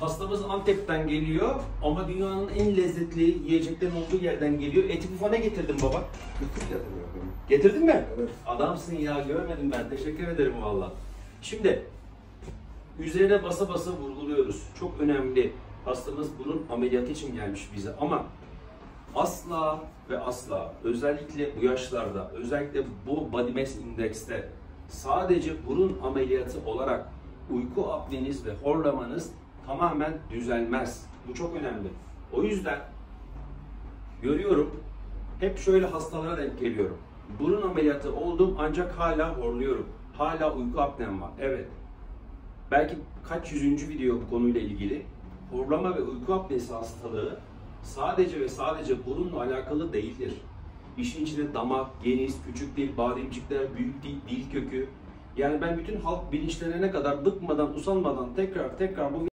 Hastamız Antep'ten geliyor ama dünyanın en lezzetli yiyeceklerin olduğu yerden geliyor. Eti fufa ne getirdin baba? Getirdin mi? Evet. Adamsın ya, görmedim ben. Teşekkür ederim valla. Şimdi üzerine basa basa vurguluyoruz. Çok önemli. Hastamız burun ameliyatı için gelmiş bize ama asla ve asla, özellikle bu yaşlarda, özellikle bu body mass index'te sadece burun ameliyatı olarak uyku apneniz ve horlamanız tamamen düzelmez. Bu çok önemli. O yüzden görüyorum, hep şöyle hastalara denk geliyorum. Burun ameliyatı oldum ancak hala horluyorum. Hala uyku apnem var. Evet. Belki kaç yüzüncü video bu konuyla ilgili. Horlama ve uyku apnesi hastalığı sadece ve sadece burunla alakalı değildir. İşin içinde damak, geniz, küçük dil, bademcikler, büyük dil, dil kökü. Yani ben bütün halk bilinçlenene kadar bıkmadan, usanmadan tekrar bu